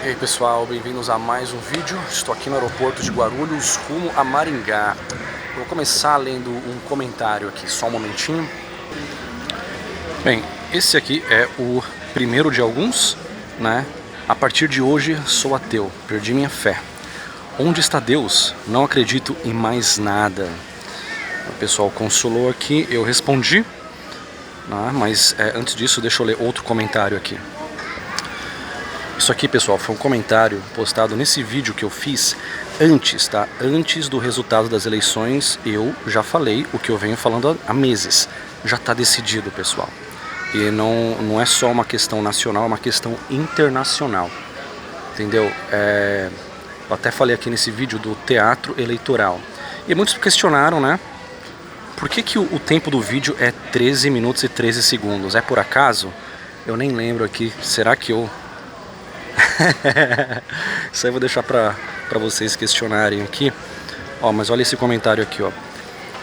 E aí pessoal, bem-vindos a mais um vídeo. Estou aqui no aeroporto de Guarulhos, rumo a Maringá. Eu vou começar lendo um comentário aqui, só um momentinho. Bem, esse aqui é o primeiro de alguns, né? A partir de hoje sou ateu, perdi minha fé. Onde está Deus? Não acredito em mais nada. O pessoal consolou aqui, eu respondi, né? Mas antes disso deixa eu ler outro comentário aqui. Isso aqui, pessoal, foi um comentário postado nesse vídeo que eu fiz antes, tá? Antes do resultado das eleições, eu já falei o que eu venho falando há meses. Já está decidido, pessoal. E não é só uma questão nacional, é uma questão internacional. Entendeu? Eu até falei aqui nesse vídeo do teatro eleitoral. E muitos questionaram, né? Por que o tempo do vídeo é 13 minutos e 13 segundos? É por acaso? Eu nem lembro aqui. Será que eu... Isso aí eu vou deixar pra vocês questionarem aqui. Ó, mas olha esse comentário aqui, ó.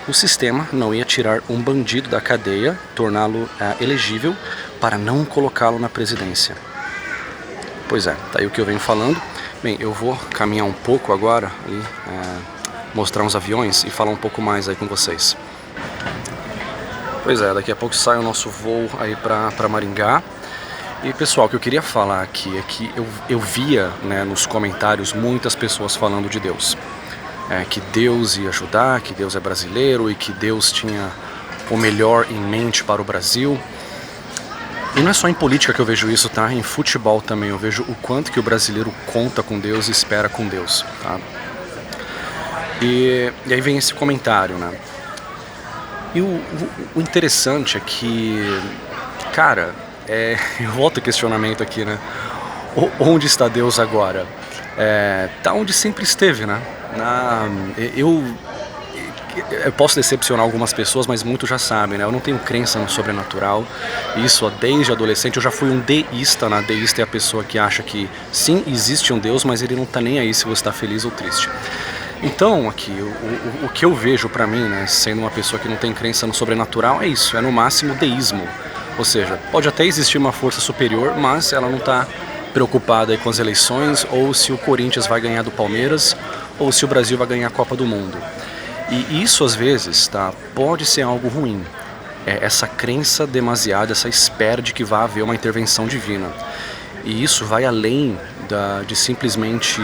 O sistema não ia tirar um bandido da cadeia, torná-lo elegível para não colocá-lo na presidência. Pois é, tá aí o que eu venho falando. Bem, eu vou caminhar um pouco agora e mostrar uns aviões e falar um pouco mais aí com vocês. Pois é, daqui a pouco sai o nosso voo aí pra Maringá. E pessoal, o que eu queria falar aqui é que eu via, né, nos comentários muitas pessoas falando de Deus. Que Deus ia ajudar, que Deus é brasileiro e que Deus tinha o melhor em mente para o Brasil. E não é só em política que eu vejo isso, tá? Em futebol também eu vejo o quanto que o brasileiro conta com Deus e espera com Deus, tá? E aí vem esse comentário, né? E o interessante é que, cara... eu volto ao questionamento aqui, né? Onde está Deus agora? Tá onde sempre esteve, né? Eu posso decepcionar algumas pessoas, mas muitos já sabem, né? Eu não tenho crença no sobrenatural. Isso desde adolescente eu já fui um deísta, né? Deísta é a pessoa que acha que sim, existe um Deus, mas ele não tá nem aí se você está feliz ou triste. Então, aqui, o que eu vejo pra mim, né? Sendo uma pessoa que não tem crença no sobrenatural, é isso, é no máximo deísmo. Ou seja, pode até existir uma força superior, mas ela não está preocupada aí com as eleições, ou se o Corinthians vai ganhar do Palmeiras, ou se o Brasil vai ganhar a Copa do Mundo. E isso, às vezes, tá, pode ser algo ruim. Essa crença demasiada, essa espera de que vai haver uma intervenção divina. E isso vai além de simplesmente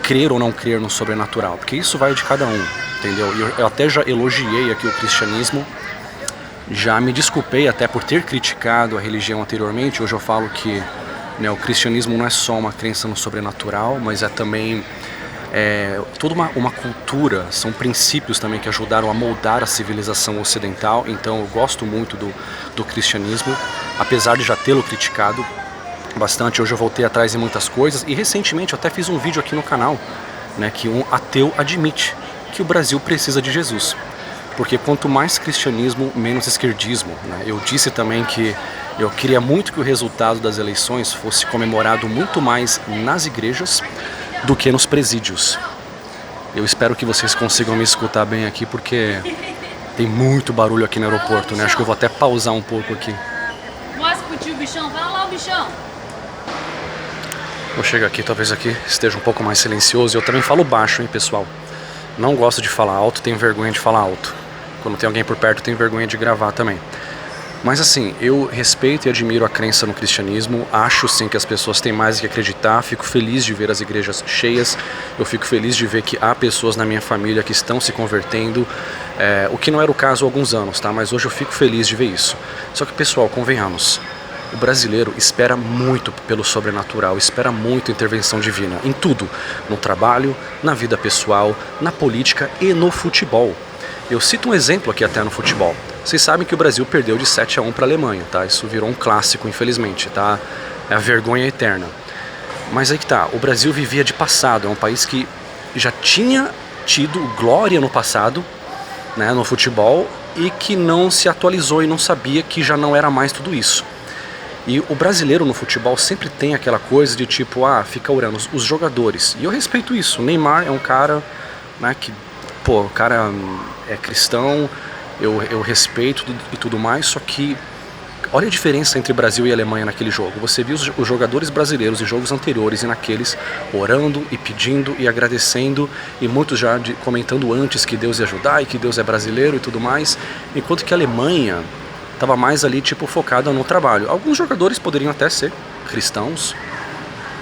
crer ou não crer no sobrenatural, porque isso vai de cada um, entendeu? E eu até já elogiei aqui o cristianismo. Já me desculpei até por ter criticado a religião anteriormente. Hoje eu falo que, né, o cristianismo não é só uma crença no sobrenatural, mas é também toda uma cultura, são princípios também que ajudaram a moldar a civilização ocidental. Então eu gosto muito do cristianismo, apesar de já tê-lo criticado bastante. Hoje eu voltei atrás em muitas coisas e recentemente eu até fiz um vídeo aqui no canal, né, que um ateu admite que o Brasil precisa de Jesus. Porque quanto mais cristianismo, menos esquerdismo, né? Eu disse também que eu queria muito que o resultado das eleições fosse comemorado muito mais nas igrejas do que nos presídios. Eu espero que vocês consigam me escutar bem aqui, porque tem muito barulho aqui no aeroporto, né? Acho que eu vou até pausar um pouco aqui. Mostra pro tio bichão, vai lá o bichão. Vou chegar aqui, talvez aqui esteja um pouco mais silencioso. Eu também falo baixo, hein, pessoal? Não gosto de falar alto, tenho vergonha de falar alto. Quando tem alguém por perto, tenho vergonha de gravar também. Mas assim, eu respeito e admiro a crença no cristianismo. Acho sim que as pessoas têm mais que acreditar. Fico feliz de ver as igrejas cheias. Eu fico feliz de ver que há pessoas na minha família que estão se convertendo. O que não era o caso há alguns anos, tá? Mas hoje eu fico feliz de ver isso. Só que, pessoal, convenhamos. O brasileiro espera muito pelo sobrenatural, espera muito intervenção divina. Em tudo. No trabalho, na vida pessoal, na política e no futebol. Eu cito um exemplo aqui até no futebol. Vocês sabem que o Brasil perdeu de 7-1 para a Alemanha, tá? Isso virou um clássico, infelizmente, tá? É a vergonha eterna. Mas aí que tá, o Brasil vivia de passado, é um país que já tinha tido glória no passado, né, no futebol, e que não se atualizou e não sabia que já não era mais tudo isso. E o brasileiro no futebol sempre tem aquela coisa de tipo, fica orando os jogadores. E eu respeito isso. O Neymar é um cara, né, que... Pô, o cara é cristão, eu respeito e tudo mais, só que Olha a diferença entre Brasil e Alemanha naquele jogo. Você viu os jogadores brasileiros em jogos anteriores e naqueles orando e pedindo e agradecendo, e muitos já comentando antes que Deus ia ajudar e que Deus é brasileiro e tudo mais, enquanto que a Alemanha estava mais ali tipo focada no trabalho. Alguns jogadores poderiam até ser cristãos,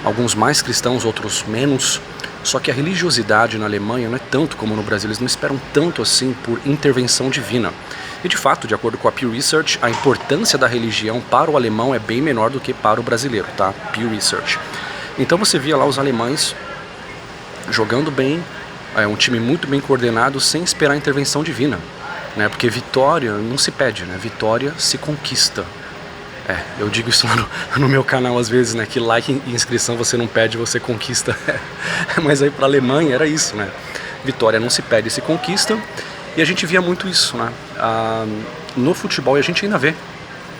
alguns mais cristãos, outros menos, só que a religiosidade na Alemanha não é tanto como no Brasil, eles não esperam tanto assim por intervenção divina. E de fato, de acordo com a Pew Research, a importância da religião para o alemão é bem menor do que para o brasileiro, tá? Pew Research. Então você via lá os alemães jogando bem, um time muito bem coordenado, sem esperar intervenção divina, né? Porque vitória não se pede, né? Vitória se conquista. Eu digo isso lá no meu canal às vezes, né? Que like e inscrição você não pede, você conquista. Mas aí para a Alemanha era isso, né? Vitória não se pede, se conquista. E a gente via muito isso, né? No futebol, e a gente ainda vê.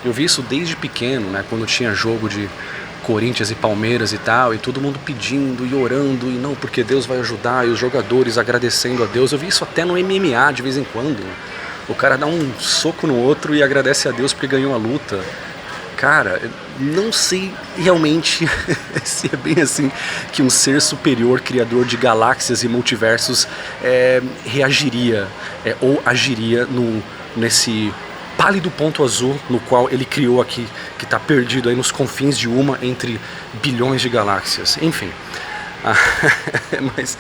Eu vi isso desde pequeno, né? Quando tinha jogo de Corinthians e Palmeiras e tal, e todo mundo pedindo e orando, e não, porque Deus vai ajudar, e os jogadores agradecendo a Deus. Eu vi isso até no MMA de vez em quando. O cara dá um soco no outro e agradece a Deus porque ganhou a luta. Cara, não sei realmente se é bem assim que um ser superior, criador de galáxias e multiversos, reagiria ou agiria nesse pálido ponto azul no qual ele criou aqui, que está perdido aí nos confins de uma entre bilhões de galáxias. Enfim, mas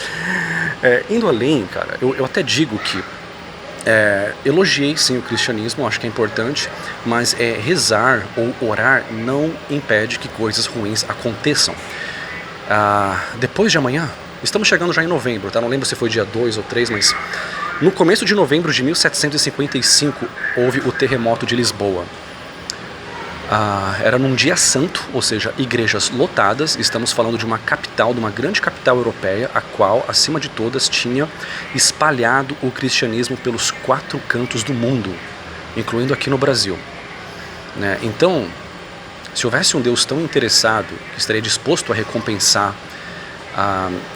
indo além, cara, eu até digo que elogiei sim o cristianismo, acho que é importante, mas rezar ou orar não impede que coisas ruins aconteçam. Depois de amanhã, estamos chegando já em novembro, tá? Não lembro se foi dia 2 ou 3, mas no começo de novembro de 1755 houve o terremoto de Lisboa. Era num dia santo, ou seja, igrejas lotadas. Estamos falando de uma capital, de uma grande capital europeia, a qual, acima de todas, tinha espalhado o cristianismo pelos 4 cantos do mundo, incluindo aqui no Brasil, né? Então, se houvesse um Deus tão interessado, que estaria disposto a recompensar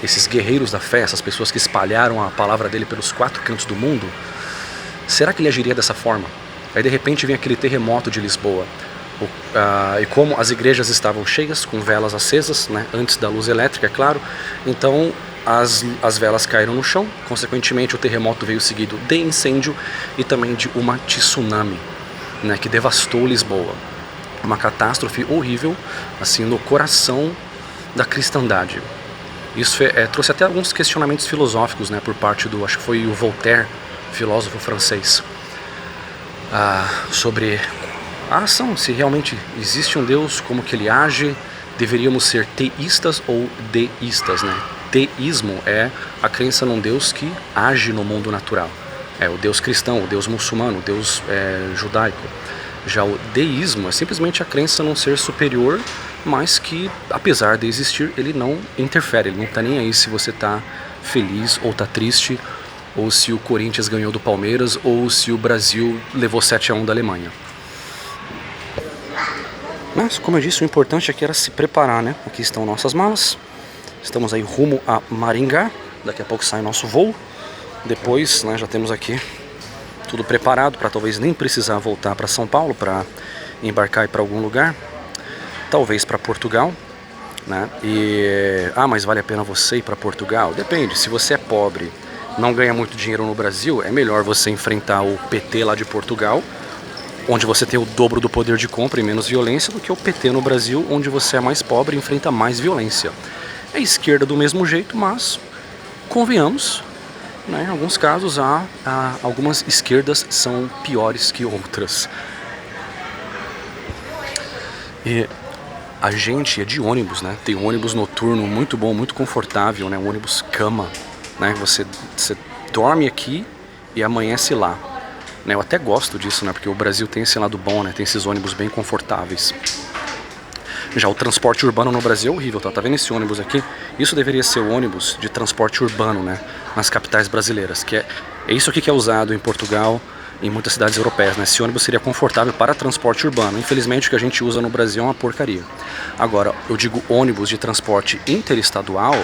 esses guerreiros da fé, essas pessoas que espalharam a palavra dele pelos 4 cantos do mundo, será que ele agiria dessa forma? Aí de repente vem aquele terremoto de Lisboa. E como as igrejas estavam cheias, com velas acesas, né, antes da luz elétrica, é claro, então as velas caíram no chão. Consequentemente, o terremoto veio seguido de incêndio e também de uma tsunami, né, que devastou Lisboa. Uma catástrofe horrível, assim, no coração da cristandade. Isso trouxe até alguns questionamentos filosóficos, né, por parte acho que foi o Voltaire, filósofo francês, sobre a ação, se realmente existe um Deus, como que ele age, deveríamos ser teístas ou deístas, né? Teísmo é a crença num Deus que age no mundo natural. É o Deus cristão, o Deus muçulmano, o Deus judaico. Já o deísmo é simplesmente a crença num ser superior, mas que, apesar de existir, ele não interfere, ele não está nem aí se você está feliz ou está triste, ou se o Corinthians ganhou do Palmeiras, ou se o Brasil levou 7-1 da Alemanha. Mas, como eu disse, o importante aqui era se preparar, né? Aqui estão nossas malas. Estamos aí rumo a Maringá. Daqui a pouco sai nosso voo. Depois, né, já temos aqui tudo preparado para talvez nem precisar voltar para São Paulo para embarcar e ir para algum lugar. Talvez para Portugal, né? Mas vale a pena você ir para Portugal? Depende. Se você é pobre, não ganha muito dinheiro no Brasil, é melhor você enfrentar o PT lá de Portugal, onde você tem o dobro do poder de compra e menos violência, do que o PT no Brasil, onde você é mais pobre e enfrenta mais violência. É esquerda do mesmo jeito, mas convenhamos, né, em alguns casos algumas esquerdas são piores que outras. E a gente é de ônibus, né? Tem um ônibus noturno muito bom, muito confortável, né? Um ônibus cama, né? Você dorme aqui e amanhece lá. Eu até gosto disso, né? Porque o Brasil tem esse lado bom, né? Tem esses ônibus bem confortáveis. Já o transporte urbano no Brasil é horrível, tá? Tá vendo esse ônibus aqui? Isso deveria ser o ônibus de transporte urbano, né? Nas capitais brasileiras, que é isso aqui que é usado em Portugal, em muitas cidades europeias, né? Esse ônibus seria confortável para transporte urbano. Infelizmente, o que a gente usa no Brasil é uma porcaria. Agora, eu digo ônibus de transporte interestadual,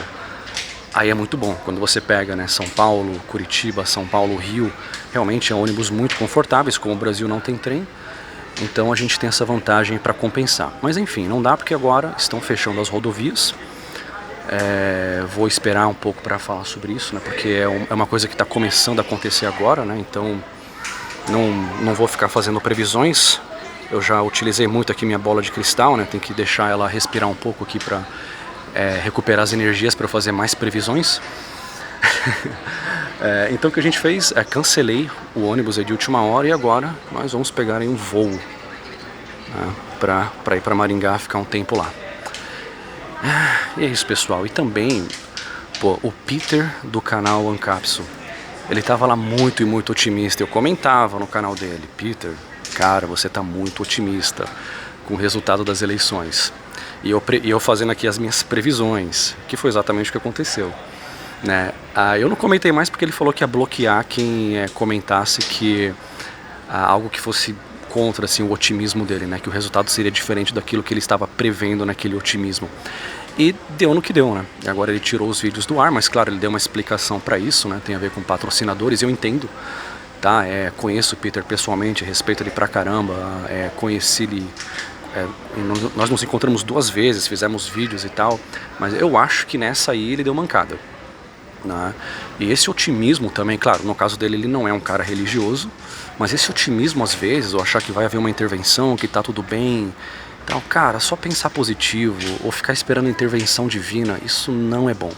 aí é muito bom. Quando você pega, né, São Paulo, Curitiba, São Paulo, Rio, realmente é ônibus muito confortáveis, como o Brasil não tem trem. Então a gente tem essa vantagem para compensar. Mas enfim, não dá porque agora estão fechando as rodovias. Vou esperar um pouco para falar sobre isso, né? Porque é uma coisa que está começando a acontecer agora, né? Então não vou ficar fazendo previsões. Eu já utilizei muito aqui minha bola de cristal, né? Tem que deixar ela respirar um pouco aqui para recuperar as energias para fazer mais previsões. Então o que a gente fez cancelei o ônibus aí de última hora e agora nós vamos pegar aí um voo, né, para ir para Maringá, ficar um tempo lá. E é isso, pessoal. E também, pô, o Peter do canal Ancapsu, ele tava lá muito e muito otimista. Eu comentava no canal dele: Peter, cara, você tá muito otimista com o resultado das eleições. E eu fazendo aqui as minhas previsões, que foi exatamente o que aconteceu, né? Eu não comentei mais porque ele falou que ia bloquear quem comentasse que algo que fosse contra assim, o otimismo dele, né? Que o resultado seria diferente daquilo que ele estava prevendo naquele otimismo. E deu no que deu, né? Agora ele tirou os vídeos do ar, mas claro, ele deu uma explicação para isso, né? Tem a ver com patrocinadores, eu entendo, tá? Conheço o Peter pessoalmente, respeito ele pra caramba, conheci ele... nós nos encontramos 2 vezes, fizemos vídeos e tal, mas eu acho que nessa aí ele deu mancada, né? E esse otimismo também, claro, no caso dele ele não é um cara religioso, mas esse otimismo às vezes, ou achar que vai haver uma intervenção, que tá tudo bem, então, cara, só pensar positivo ou ficar esperando a intervenção divina, isso não é bom,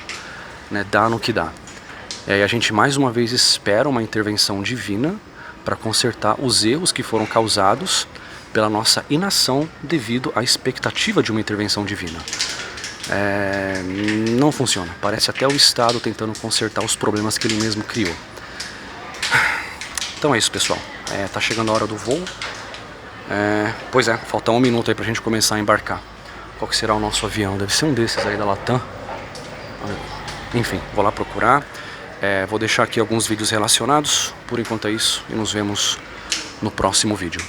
né? Dá no que dá. E aí a gente mais uma vez espera uma intervenção divina para consertar os erros que foram causados pela nossa inação devido à expectativa de uma intervenção divina. Não funciona, parece até o Estado tentando consertar os problemas que ele mesmo criou. Então é isso, pessoal, tá chegando a hora do voo. Pois falta 1 minuto aí pra gente começar a embarcar. Qual que será o nosso avião? Deve ser um desses aí da Latam. Enfim, vou lá procurar. Vou deixar aqui alguns vídeos relacionados. Por enquanto é isso e nos vemos no próximo vídeo.